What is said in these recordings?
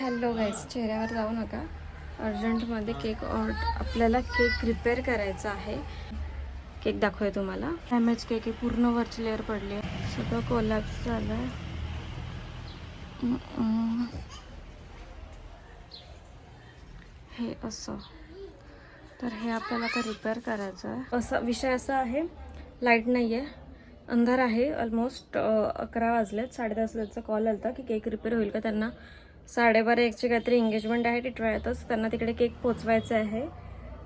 Hello guys, चेहऱ्यावर जाऊ नका. अर्जंटमध्ये केक आपल्याला केक रिपेअर करायचा आहे. केक दाखवूया तुम्हाला. डॅमेज केक आहे, पूर्ण वरची लेअर पडली आहे, सगळं कोलॅप्स झालं आहे. हे असं, तर हे आपल्याला आता रिपेअर करायचं आहे. असा विषय असा आहे, लाईट नाही आहे, अंधार आहे. ऑलमोस्ट 11 वाजलेत. 10:30 कॉल आला होता की केक रिपेअर होईल का. त्यांना 12:30 काहीतरी एंगेजमेंट आहे टिटवाळ्यातच, त्यांना तिकडे केक पोचवायचा आहे.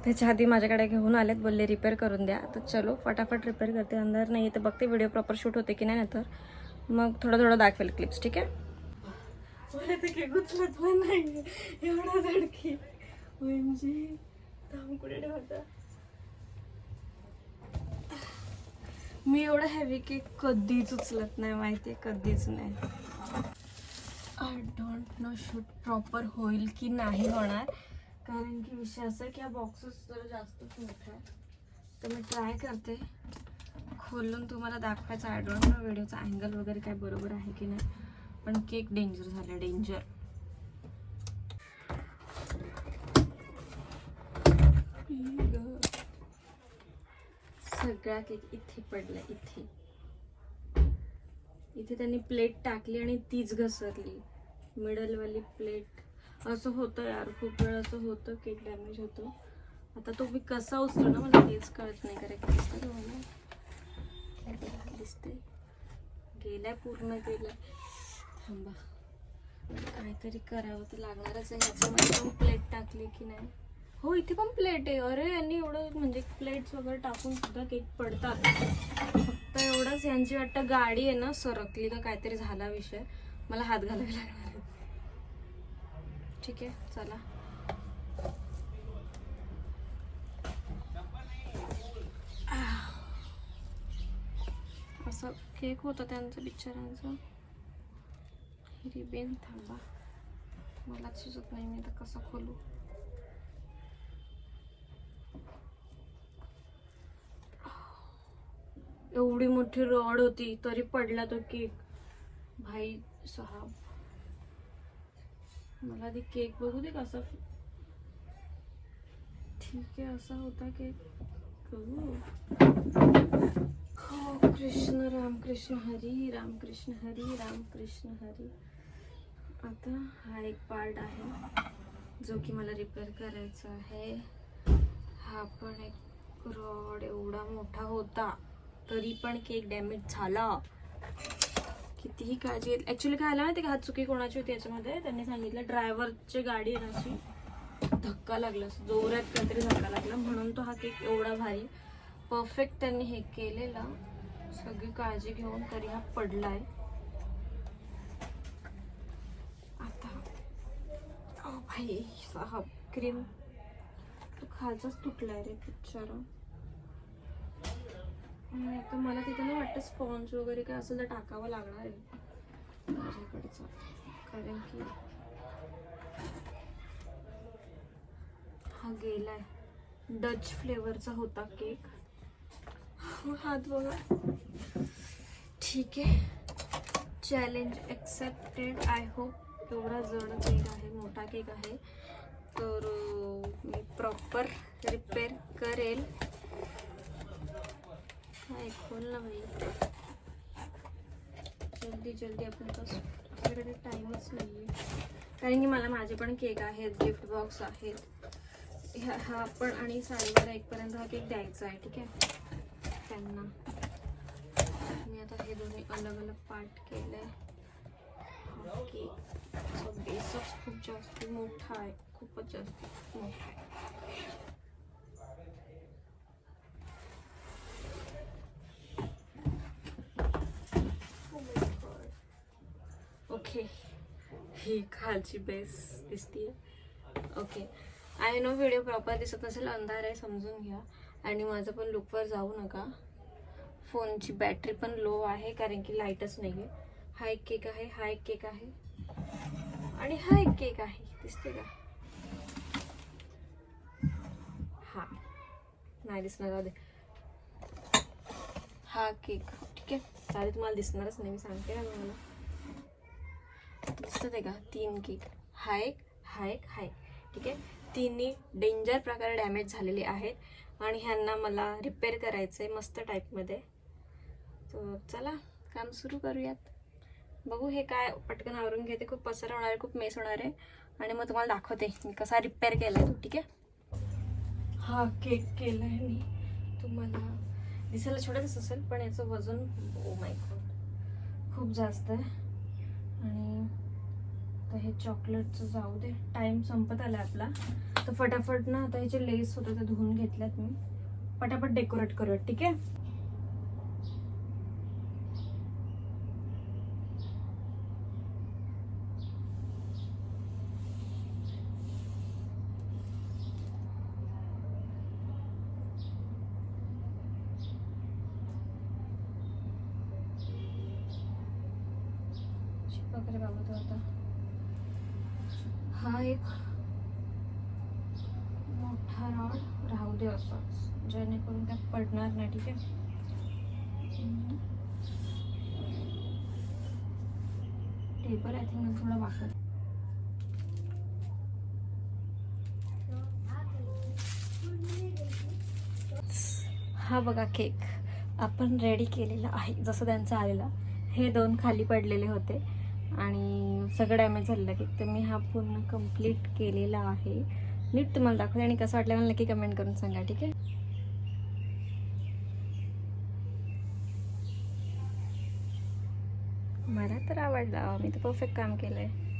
त्याच्या आधी माझ्याकडे घेऊन आलेत, बोलले रिपेअर करून द्या. तर चलो फटाफट रिपेअर करते. अंधार नाही तर बघते व्हिडिओ प्रॉपर शूट होते की नाही, तर मग थोडं दाखवेल क्लिप्स. ठीक आहे. मला ते केक उचलत पण नाही, एवढा धडकी म्हणजे थांब कुठे ठेवता. मी एवढा हेवी केक कधीच उचलत नाही, माहिती आहे, कधीच नाही. I don't know shoot proper होईल की नाही होणार, कारण की विषय असा की हा बॉक्सेस जरा जास्तच मोठा आहे. तर मी ट्राय करते खोलून तुम्हाला दाखवायचं. आय डोंट नो व्हिडिओचा अँगल वगैरे काय बरोबर आहे की नाही, पण केक डेंजर झाला, डेंजर. सगळा केक इथे पडला, इथे इथे त्यांनी प्लेट टाकली आणि तीच घसरली, मिडलवाली प्लेट. असं होतं यार, खूप वेळ असं होतं, केक डॅमेज होतो. आता तो मी कसा उचलो ना, मला तेच कळत नाही. कारण की दिसतं तुम्हाला, दिसते गेलाय, पूर्ण गेलाय. थांबा, काहीतरी करावं तर लागणारच आहे. ह्याच्यामध्ये पण प्लेट टाकली की नाही. हो, इथे पण प्लेट आहे. अरे यांनी एवढं म्हणजे प्लेट्स वगैरे टाकून सुद्धा केक पडतात. फक्त एवढंच, यांची वाटतं गाडी आहे ना सरकली का काहीतरी झाला विषय, मला हात घालायला लागणार. ठीक आहे, चला. असं केक होता त्यांचं बिचाऱ्यांचं. रिबेन, थांबा, मलाच सुचत नाही मी आता कसं खोलू. एवढी मोठी रॉड होती तरी पडला तो केक, भाई साहब. मला आधी केक बघू दे कसा. ठीक आहे, असा होता केक. हो, कृष्ण राम कृष्ण हरी, राम कृष्ण हरी, राम कृष्ण हरी. आता हा एक पार्ट आहे जो की मला रिपेअर करायचा आहे. हा पण एक रॉड एवढा मोठा होता तरी पण केक डॅमेज झाला. कितीही काळजी घेतली. ॲक्च्युली काय आलं माहिती का, हा चुकी कोणाची होती याच्यामध्ये. त्यांनी सांगितलं ड्रायव्हरची गाडी आहे अशी, धक्का लागला, जोरात काहीतरी धक्का लागला, म्हणून तो हा केक एवढा भारी परफेक्ट त्यांनी हे केलेला, सगळी काळजी घेऊन, तरी हा पडलाय. आता ओ भाई साहब, क्रीम तो खालचाच तुटलाय रे बिचारा. तर मला तिथं ना वाटतं स्पॉन्ज वगैरे काय असेल तर टाकावं लागणार आहे माझ्याकडचं, कारण की हा गेलाय. डच फ्लेवरचा होता केक. हात बघा. ठीक आहे, चॅलेंज एक्सेप्टेड. I hope. एवढा जड केक आहे, मोठा केक आहे, तर मी प्रॉपर रिपेअर करेल. काय खोल ना भाई, जल्दी आपण कसं, आपल्याकडे टाईमच नाही आहे. कारण की मला माझे पण केक आहेत, गिफ्ट बॉक्स आहेत, हा पण, आणि 1:30 हा केक द्यायचा आहे. ठीक आहे त्यांना. मी आता हे दोन्ही अलग पार्ट केले. हा केक बेसच खूप जास्त मोठा आहे, खूपच जास्त मोठा आहे. ओके, ही खालची बेस दिसते. Okay, I know video proper दिसत नसेल, अंधार आहे, समजून घ्या. आणि माझं पण लुकवर जाऊ नका. फोनची बॅटरी पण लो आहे कारण की लाईटच नाही आहे. हा एक केक आहे, हा एक केक आहे, आणि हा एक केक आहे, दिसते का. हा नाही दिसणार, जाऊ दे. हा केक, ठीक आहे, चालेल, तुम्हाला दिसणारच नाही, मी सांगते ना. मला दिसत आहे का 3 केक. हा एक, हा एक, हा एक. ठीक आहे, तिन्ही डेंजर प्रकारे डॅमेज झालेले आहेत आणि ह्यांना मला रिपेअर करायचं आहे मस्त टाईपमध्ये. तर चला काम सुरू करूयात. बघू हे काय, पटकन आवरून घेते. खूप पसारा होणार आहे, खूप मेस होणार आहे आणि मग तुम्हाला दाखवते मी कसा रिपेअर केला आहे तो. ठीक आहे, हा केक केला आहे मी. तुम्हाला दिसायला छोटाच असेल पण याचं वजन ओ माय गॉड खूप जास्त आहे. आणि तर हे चॉकलेटचं जाऊ दे, टाईम संपत आला आपला. तर फटाफट ना आता ह्याचे लेस होते ते धुवून घेतल्यात मी. पटापट डेकोरेट करूयात. ठीक आहे, वगैरे बाबत आता हा एक मोठा रॉड राहू दे असंच, जेणेकरून त्या पडणार नाही. ठीक आहे, टेबल आय थिंक थोडा वाकत. हा बघा केक आपण रेडी केलेला आहे जसं त्यांचा आलेला. हे 2 खाली पडलेले होते आणि सगळं डॅमेज झालेलं केक, तर मी हा पूर्ण कंप्लीट केलेला आहे. नीट तुम्हाला दाखवते आणि कसं वाटलं मला नक्की कमेंट करून सांगा. ठीक आहे, मला तर आवडला, मी तर परफेक्ट काम केलं आहे.